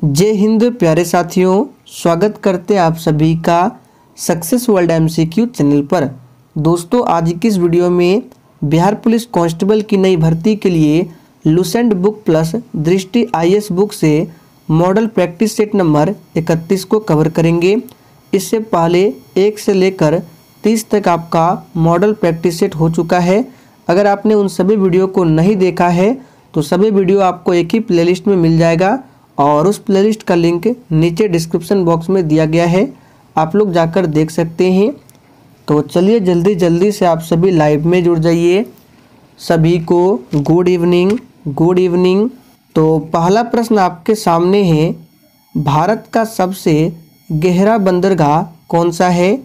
जय हिंद प्यारे साथियों, स्वागत करते हैं आप सभी का सक्सेस वर्ल्ड एमसीक्यू चैनल पर। दोस्तों, आज की इस वीडियो में बिहार पुलिस कांस्टेबल की नई भर्ती के लिए लुसेंट बुक प्लस दृष्टि आईएएस बुक से मॉडल प्रैक्टिस सेट नंबर 31 को कवर करेंगे। इससे पहले 1 से लेकर 30 तक आपका मॉडल प्रैक्टिस सेट हो चुका है। अगर आपने उन सभी वीडियो को नहीं देखा है तो सभी वीडियो आपको एक ही प्लेलिस्ट में मिल जाएगा और उस प्लेलिस्ट का लिंक नीचे डिस्क्रिप्शन बॉक्स में दिया गया है, आप लोग जाकर देख सकते हैं। तो चलिए जल्दी से आप सभी लाइव में जुड़ जाइए। सभी को गुड इवनिंग। तो पहला प्रश्न आपके सामने है, भारत का सबसे गहरा बंदरगाह कौन सा है?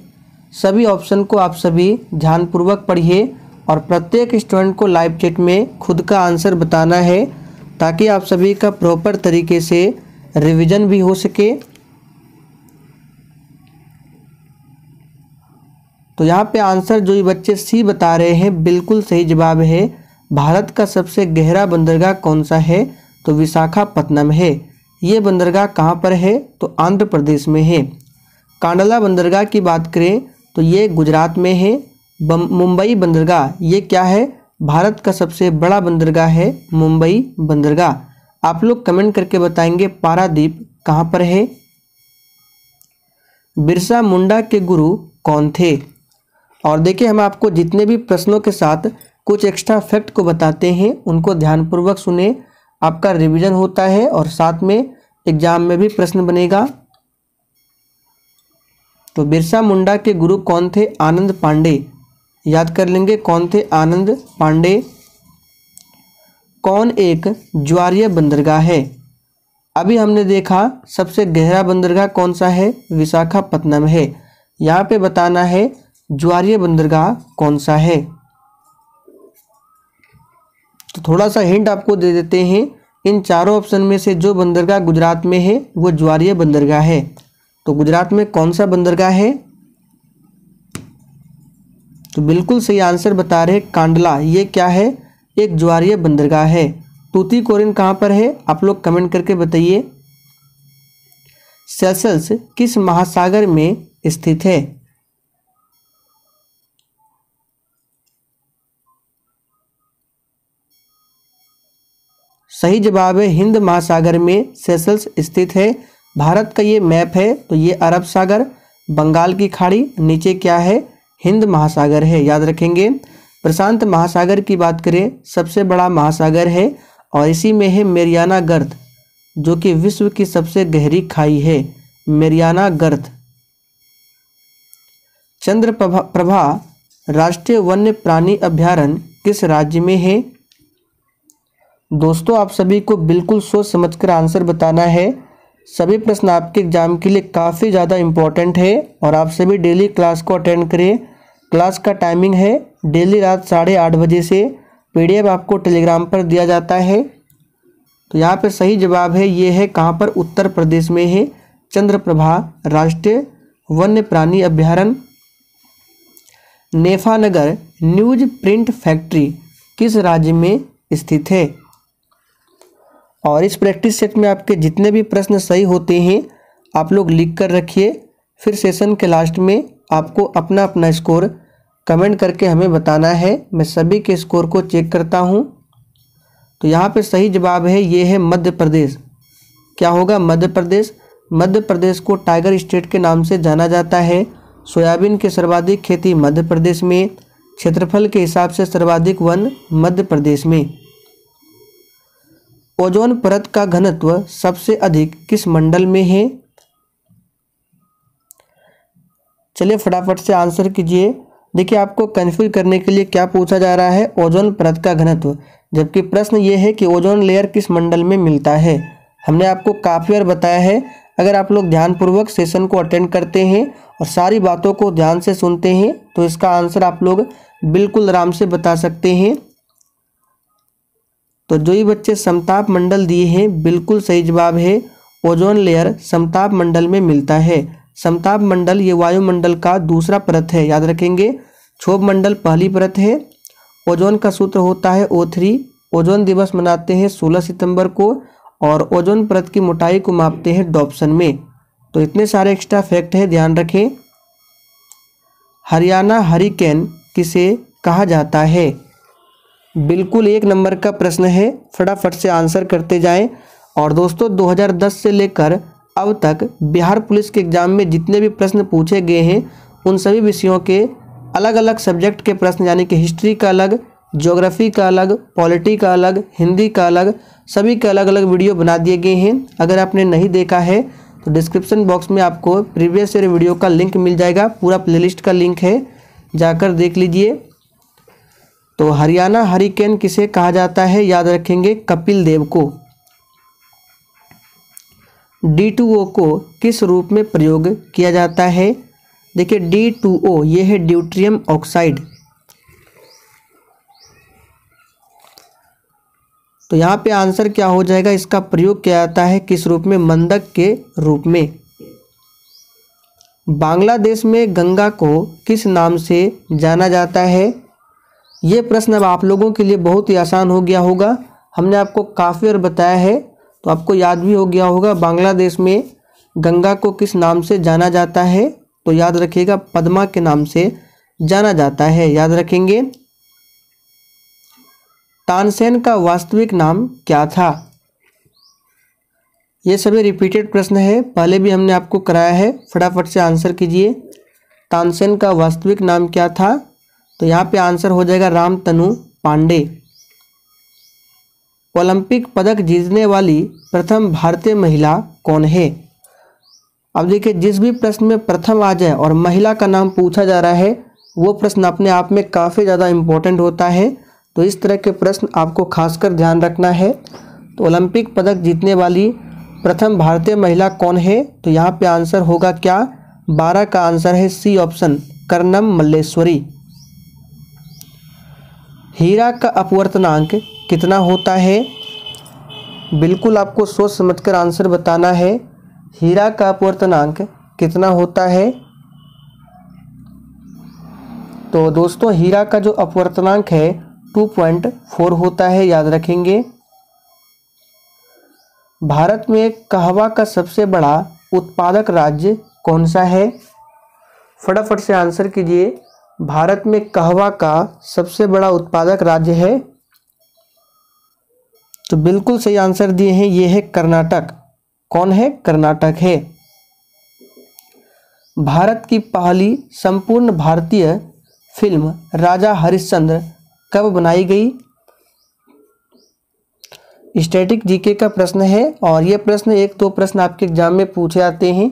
सभी ऑप्शन को आप सभी ध्यानपूर्वक पढ़िए और प्रत्येक स्टूडेंट को लाइव चैट में खुद का आंसर बताना है ताकि आप सभी का प्रॉपर तरीके से रिवीजन भी हो सके। तो यहाँ पे आंसर जो ये बच्चे सी बता रहे हैं बिल्कुल सही जवाब है। भारत का सबसे गहरा बंदरगाह कौन सा है? तो विशाखापत्तनम है। ये बंदरगाह कहाँ पर है? तो आंध्र प्रदेश में है। कांडला बंदरगाह की बात करें तो ये गुजरात में है। मुंबई बंदरगाह ये क्या है? भारत का सबसे बड़ा बंदरगाह है मुंबई बंदरगाह। आप लोग कमेंट करके बताएंगे पारादीप कहाँ पर है। बिरसा मुंडा के गुरु कौन थे? और देखिए, हम आपको जितने भी प्रश्नों के साथ कुछ एक्स्ट्रा फैक्ट को बताते हैं उनको ध्यानपूर्वक सुने, आपका रिवीजन होता है और साथ में एग्जाम में भी प्रश्न बनेगा। तो बिरसा मुंडा के गुरु कौन थे? आनंद पांडे। याद कर लेंगे कौन थे? आनंद पांडे। कौन एक ज्वारीय बंदरगाह है? अभी हमने देखा सबसे गहरा बंदरगाह कौन सा है? विशाखापत्तनम है। यहाँ पे बताना है ज्वारीय बंदरगाह कौन सा है। तो थोड़ा सा हिंट आपको दे देते हैं, इन चारों ऑप्शन में से जो बंदरगाह गुजरात में है वो ज्वारीय बंदरगाह है। तो गुजरात में कौन सा बंदरगाह है? तो बिल्कुल सही आंसर बता रहे कांडला। ये क्या है? एक ज्वारीय बंदरगाह है। तूतीकोरिन कहाँ पर है? आप लोग कमेंट करके बताइए। सेशल्स किस महासागर में स्थित है? सही जवाब है हिंद महासागर में सेशल्स स्थित है। भारत का ये मैप है तो ये अरब सागर, बंगाल की खाड़ी, नीचे क्या है? हिंद महासागर है, याद रखेंगे। प्रशांत महासागर की बात करें सबसे बड़ा महासागर है और इसी में है मेरियाना गर्त जो कि विश्व की सबसे गहरी खाई है, मेरियाना गर्त। चंद्रप्रभा राष्ट्रीय वन्य प्राणी अभ्यारण्य किस राज्य में है? दोस्तों, आप सभी को बिल्कुल सोच समझकर आंसर बताना है। सभी प्रश्न आपके एग्जाम के लिए काफ़ी ज़्यादा इम्पोर्टेंट है और आप सभी डेली क्लास को अटेंड करें। क्लास का टाइमिंग है डेली रात 8:30 बजे से। पीडीएफ आपको टेलीग्राम पर दिया जाता है। तो यहाँ पे सही जवाब है, ये है कहाँ पर? उत्तर प्रदेश में है चंद्रप्रभा राष्ट्रीय वन्य प्राणी अभ्यारण्य। नेफानगर न्यूज प्रिंट फैक्ट्री किस राज्य में स्थित है? और इस प्रैक्टिस सेट में आपके जितने भी प्रश्न सही होते हैं आप लोग लिख कर रखिए। फिर सेशन के लास्ट में आपको अपना स्कोर कमेंट करके हमें बताना है। मैं सभी के स्कोर को चेक करता हूं। तो यहाँ पे सही जवाब है, ये है मध्य प्रदेश। क्या होगा? मध्य प्रदेश। मध्य प्रदेश को टाइगर स्टेट के नाम से जाना जाता है। सोयाबीन की सर्वाधिक खेती मध्य प्रदेश में। क्षेत्रफल के हिसाब से सर्वाधिक वन मध्य प्रदेश में। ओजोन परत का घनत्व सबसे अधिक किस मंडल में है? चलिए फटाफट से आंसर कीजिए। देखिए, आपको कंफ्यूज करने के लिए क्या पूछा जा रहा है? ओजोन परत का घनत्व, जबकि प्रश्न ये है कि ओजोन लेयर किस मंडल में मिलता है। हमने आपको काफ़ी बार बताया है। अगर आप लोग ध्यानपूर्वक सेशन को अटेंड करते हैं और सारी बातों को ध्यान से सुनते हैं तो इसका आंसर आप लोग बिल्कुल आराम से बता सकते हैं। तो जो ये बच्चे समताप मंडल दिए हैं बिल्कुल सही जवाब है, ओजोन लेयर समताप मंडल में मिलता है। समताप मंडल ये वायुमंडल का दूसरा परत है, याद रखेंगे। क्षोभ मंडल पहली परत है। ओजोन का सूत्र होता है O3। ओजोन दिवस मनाते हैं 16 सितंबर को और ओजोन परत की मोटाई को मापते हैं डॉप्सन में। तो इतने सारे एक्स्ट्रा फैक्ट है, ध्यान रखें। हरियाणा हरिकेन किसे कहा जाता है? बिल्कुल 1 नंबर का प्रश्न है, फटाफट से आंसर करते जाएं। और दोस्तों 2010 से लेकर अब तक बिहार पुलिस के एग्जाम में जितने भी प्रश्न पूछे गए हैं उन सभी विषयों के अलग अलग सब्जेक्ट के प्रश्न, यानी कि हिस्ट्री का अलग, ज्योग्राफी का अलग, पॉलिटी का अलग, हिंदी का अलग, सभी के अलग अलग वीडियो बना दिए गए हैं। अगर आपने नहीं देखा है तो डिस्क्रिप्शन बॉक्स में आपको प्रीवियस ईयर वीडियो का लिंक मिल जाएगा, पूरा प्लेलिस्ट का लिंक है, जाकर देख लीजिए। तो हरियाणा हरिकेन किसे कहा जाता है? याद रखेंगे कपिल देव को। D2O को किस रूप में प्रयोग किया जाता है? देखिए D2O ये है ड्यूट्रियम ऑक्साइड। तो यहाँ पे आंसर क्या हो जाएगा? इसका प्रयोग किया जाता है किस रूप में? मंदक के रूप में। बांग्लादेश में गंगा को किस नाम से जाना जाता है? ये प्रश्न अब आप लोगों के लिए बहुत ही आसान हो गया होगा, हमने आपको काफ़ी बार बताया है तो आपको याद भी हो गया होगा। बांग्लादेश में गंगा को किस नाम से जाना जाता है? तो याद रखिएगा पद्मा के नाम से जाना जाता है, याद रखेंगे। तानसेन का वास्तविक नाम क्या था? ये सभी रिपीटेड प्रश्न है, पहले भी हमने आपको कराया है, फटाफट से आंसर कीजिए। तानसेन का वास्तविक नाम क्या था? तो यहाँ पे आंसर हो जाएगा रामतनु पांडे। ओलंपिक पदक जीतने वाली प्रथम भारतीय महिला कौन है? अब देखिए जिस भी प्रश्न में प्रथम आ जाए और महिला का नाम पूछा जा रहा है वो प्रश्न अपने आप में काफ़ी ज़्यादा इम्पोर्टेंट होता है, तो इस तरह के प्रश्न आपको खासकर ध्यान रखना है। तो ओलंपिक पदक जीतने वाली प्रथम भारतीय महिला कौन है? तो यहाँ पे आंसर होगा क्या? 12 का आंसर है सी ऑप्शन, कर्णम मल्लेश्वरी। हीरा का अपवर्तनांक कितना होता है? बिल्कुल आपको सोच समझकर आंसर बताना है। हीरा का अपवर्तनांक कितना होता है? तो दोस्तों हीरा का जो अपवर्तनांक है 2.4 होता है, याद रखेंगे। भारत में कहवा का सबसे बड़ा उत्पादक राज्य कौन सा है? फटाफट से आंसर कीजिए। भारत में कहवा का सबसे बड़ा उत्पादक राज्य है? तो बिल्कुल सही आंसर दिए हैं, ये है कर्नाटक। कौन है? कर्नाटक है। भारत की पहली संपूर्ण भारतीय फिल्म राजा हरिश्चंद्र कब बनाई गई? स्टैटिक जीके का प्रश्न है और ये प्रश्न 1-2 प्रश्न आपके एग्जाम में पूछे जाते हैं,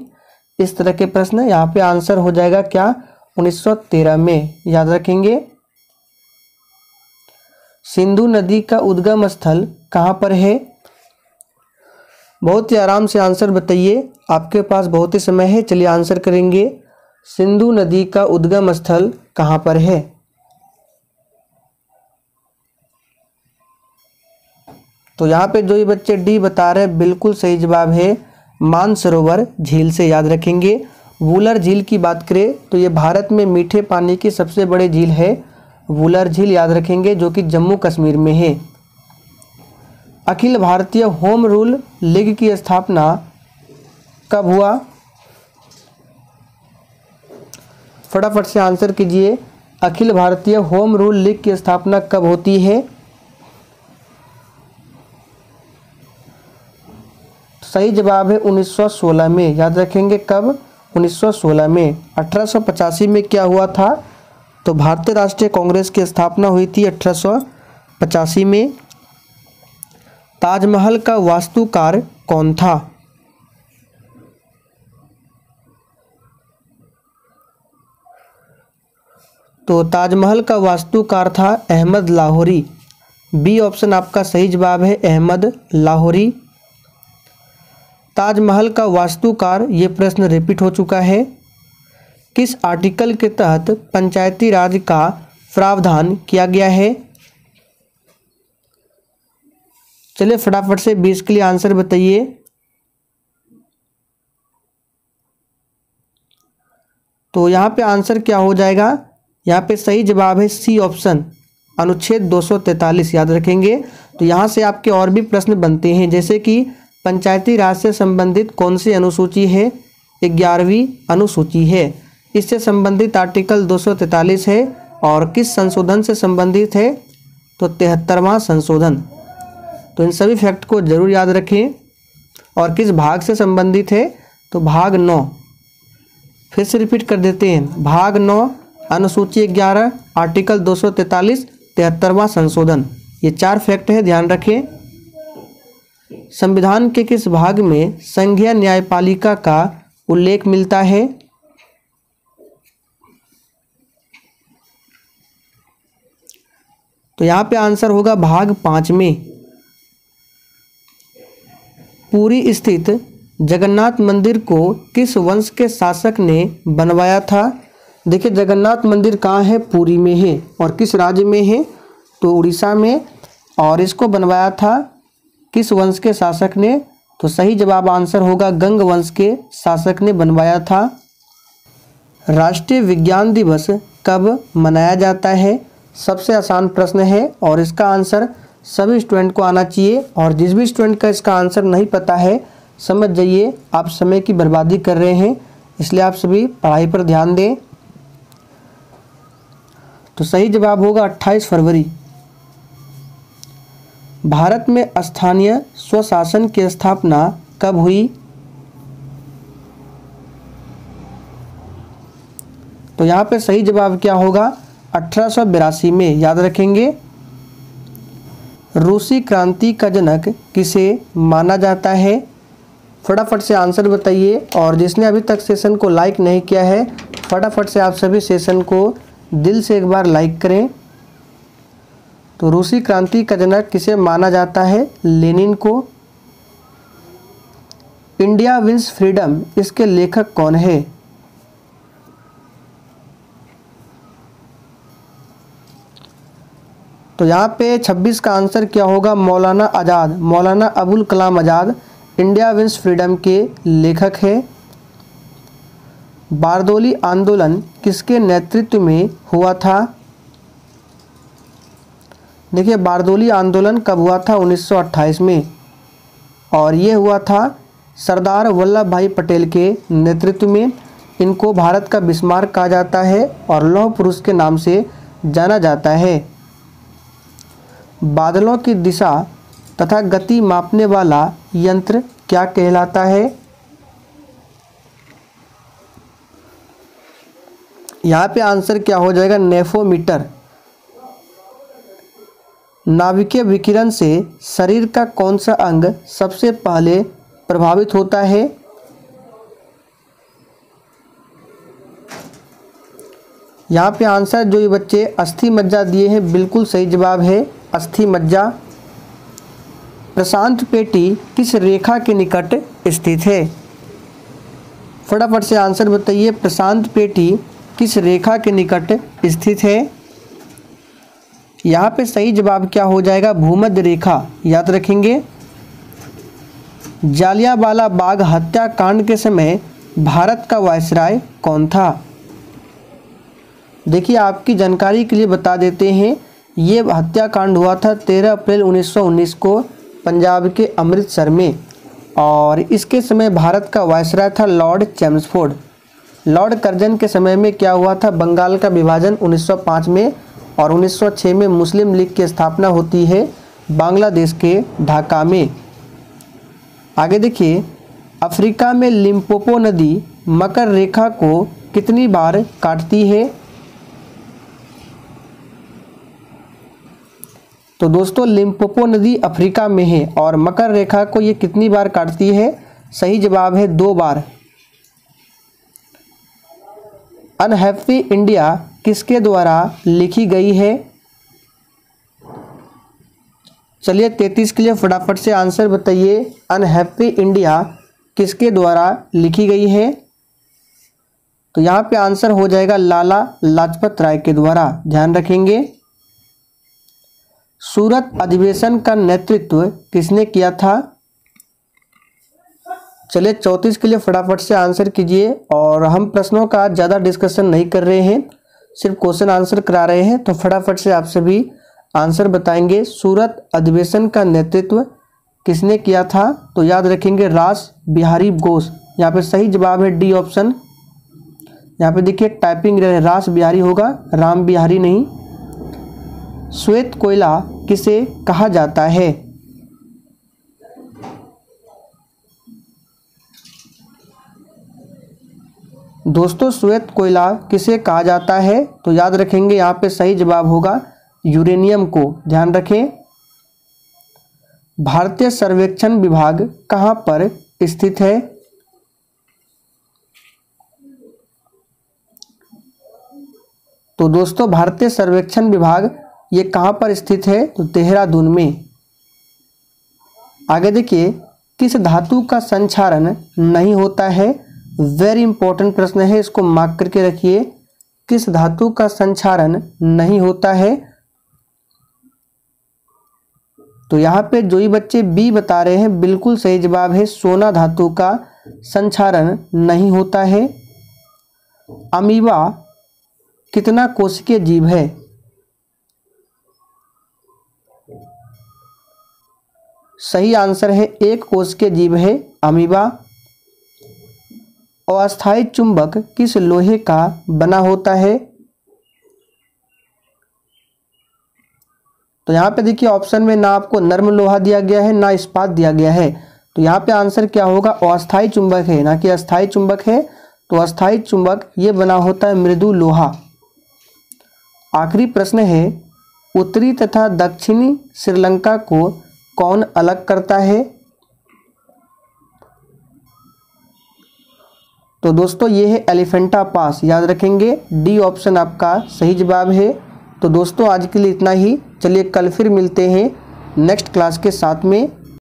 इस तरह के प्रश्न। यहाँ पे आंसर हो जाएगा क्या? 1913 में, याद रखेंगे। सिंधु नदी का उद्गम स्थल कहाँ पर है? बहुत ही आराम से आंसर बताइए, आपके पास बहुत ही समय है, चलिए आंसर करेंगे। सिंधु नदी का उद्गम स्थल कहाँ पर है? तो यहाँ पे जो ये बच्चे डी बता रहे हैं बिल्कुल सही जवाब है मानसरोवर झील से, याद रखेंगे। वुलर झील की बात करें तो ये भारत में मीठे पानी की सबसे बड़ी झील है, वुलर झील, याद रखेंगे, जो कि जम्मू कश्मीर में है। Akhil Bharatiya home rule league की स्थापना कब हुआ? फटाफट से आंसर कीजिए। Akhil Bharatiya home rule league की स्थापना कब होती है? सही जवाब है 1916 में, याद रखेंगे। कब? 1916 में। 1885 में क्या हुआ था? तो भारतीय राष्ट्रीय कांग्रेस की स्थापना हुई थी 1885 में। ताजमहल का वास्तुकार कौन था? तो ताजमहल का वास्तुकार था अहमद लाहौरी। बी ऑप्शन आपका सही जवाब है, अहमद लाहौरी। ताजमहल का वास्तुकार, ये प्रश्न रिपीट हो चुका है। किस आर्टिकल के तहत पंचायती राज का प्रावधान किया गया है? चलिए फटाफट से 20 के लिए आंसर बताइए। तो यहाँ पे आंसर क्या हो जाएगा? यहाँ पे सही जवाब है सी ऑप्शन, अनुच्छेद 243, याद रखेंगे। तो यहाँ से आपके और भी प्रश्न बनते हैं, जैसे कि पंचायती राज से संबंधित कौन सी अनुसूची है? 11वीं अनुसूची है। इससे संबंधित आर्टिकल 243 है और किस संशोधन से संबंधित है? तो 73वां संशोधन। तो इन सभी फैक्ट को जरूर याद रखें। और किस भाग से संबंधित है? तो भाग 9। फिर से रिपीट कर देते हैं, भाग 9 अनुसूची 11 आर्टिकल 243 73वां संशोधन। ये 4 फैक्ट है, ध्यान रखें। संविधान के किस भाग में संघीय न्यायपालिका का उल्लेख मिलता है? तो यहाँ पे आंसर होगा भाग 5 में। पुरी स्थित जगन्नाथ मंदिर को किस वंश के शासक ने बनवाया था? देखिए जगन्नाथ मंदिर कहाँ है? पुरी में है। और किस राज्य में है? तो उड़ीसा में। और इसको बनवाया था किस वंश के शासक ने? तो सही जवाब आंसर होगा गंग वंश के शासक ने बनवाया था। राष्ट्रीय विज्ञान दिवस कब मनाया जाता है? सबसे आसान प्रश्न है और इसका आंसर सभी स्टूडेंट को आना चाहिए। और जिस भी स्टूडेंट का इसका आंसर नहीं पता है, समझ जाइए आप समय की बर्बादी कर रहे हैं, इसलिए आप सभी पढ़ाई पर ध्यान दें। तो सही जवाब होगा 28 फरवरी। भारत में स्थानीय स्वशासन की स्थापना कब हुई? तो यहाँ पे सही जवाब क्या होगा? 1882 में, याद रखेंगे। रूसी क्रांति का जनक किसे माना जाता है? फटाफट से आंसर बताइए। और जिसने अभी तक सेशन को लाइक नहीं किया है, फटाफट से आप सभी सेशन को दिल से एक बार लाइक करें। तो रूसी क्रांति का जनक किसे माना जाता है? लेनिन को। इंडिया विंस फ्रीडम, इसके लेखक कौन है? तो यहाँ पे 26 का आंसर क्या होगा? मौलाना आज़ाद, Maulana Abul Kalam Azad India wins freedom के लेखक है। बारदोली आंदोलन किसके नेतृत्व में हुआ था? देखिए बारदोली आंदोलन कब हुआ था? 1928 में। और ये हुआ था सरदार वल्लभ भाई पटेल के नेतृत्व में। इनको भारत का बिस्मार्क कहा जाता है और लौह पुरुष के नाम से जाना जाता है। बादलों की दिशा तथा गति मापने वाला यंत्र क्या कहलाता है? यहाँ पे आंसर क्या हो जाएगा? नेफोमीटर। नाभिकीय विकिरण से शरीर का कौन सा अंग सबसे पहले प्रभावित होता है? यहाँ पे आंसर जो ये बच्चे अस्थि मज्जा दिए हैं, बिल्कुल सही जवाब है अस्थि मज्जा। प्रशांत पेटी किस रेखा के निकट स्थित है? फटाफट से आंसर बताइए, प्रशांत पेटी किस रेखा के निकट स्थित है? यहाँ पे सही जवाब क्या हो जाएगा? भूमध्य रेखा, याद रखेंगे। जालियांवाला बाग हत्याकांड के समय भारत का वायसराय कौन था? देखिए आपकी जानकारी के लिए बता देते हैं, ये हत्याकांड हुआ था 13 अप्रैल 1919 को पंजाब के अमृतसर में। और इसके समय भारत का वायसराय था लॉर्ड चैम्सफोर्ड। लॉर्ड कर्जन के समय में क्या हुआ था? बंगाल का विभाजन 1905 में और 1906 में मुस्लिम लीग की स्थापना होती है बांग्लादेश के ढाका में। आगे देखिए, अफ्रीका में लिम्पोपो नदी मकर रेखा को कितनी बार काटती है? तो दोस्तों लिम्पोपो नदी अफ्रीका में है और मकर रेखा को ये कितनी बार काटती है? सही जवाब है 2 बार। अनहैप्पी इंडिया किसके द्वारा लिखी गई है? चलिए 33 के लिए फटाफट से आंसर बताइए, अनहैप्पी इंडिया किसके द्वारा लिखी गई है? तो यहाँ पे आंसर हो जाएगा लाला लाजपत राय के द्वारा, ध्यान रखेंगे। सूरत अधिवेशन का नेतृत्व किसने किया था? चलिए 34 के लिए फटाफट से आंसर कीजिए। और हम प्रश्नों का ज़्यादा डिस्कशन नहीं कर रहे हैं, सिर्फ क्वेश्चन आंसर करा रहे हैं, तो फटाफट से आप सभी आंसर बताएंगे। सूरत अधिवेशन का नेतृत्व किसने किया था? तो याद रखेंगे रास बिहारी घोष। यहाँ पे सही जवाब है डी ऑप्शन। यहाँ पे देखिए टाइपिंग रास बिहारी होगा, राम बिहारी नहीं। श्वेत कोयला किसे कहा जाता है? दोस्तों श्वेत कोयला किसे कहा जाता है? तो याद रखेंगे यहाँ पे सही जवाब होगा यूरेनियम को। ध्यान रखें। भारतीय सर्वेक्षण विभाग कहाँ पर स्थित है? तो दोस्तों भारतीय सर्वेक्षण विभाग ये कहाँ पर स्थित है? तो देहरादून में। आगे देखिए, किस धातु का संक्षारण नहीं होता है? वेरी इंपॉर्टेंट प्रश्न है, इसको मार्क करके रखिए। किस धातु का संक्षारण नहीं होता है? तो यहाँ पे जो ही बच्चे बी बता रहे हैं बिल्कुल सही जवाब है, सोना धातु का संक्षारण नहीं होता है। अमीबा कितना कोशिकीय जीव है? सही आंसर है एक कोशिकीय जीव है अमीबा। अस्थायी चुंबक किस लोहे का बना होता है? तो यहाँ पे देखिए ऑप्शन में ना आपको नर्म लोहा दिया गया है ना इस्पात दिया गया है। तो यहाँ पे आंसर क्या होगा? अस्थायी चुंबक है, ना कि अस्थायी चुंबक है। तो अस्थायी चुंबक ये बना होता है मृदु लोहा। आखिरी प्रश्न है, उत्तरी तथा दक्षिणी श्रीलंका को कौन अलग करता है? तो दोस्तों ये है एलिफेंटा पास। याद रखेंगे डी ऑप्शन आपका सही जवाब है। तो दोस्तों आज के लिए इतना ही। चलिए कल फिर मिलते हैं नेक्स्ट क्लास के साथ में।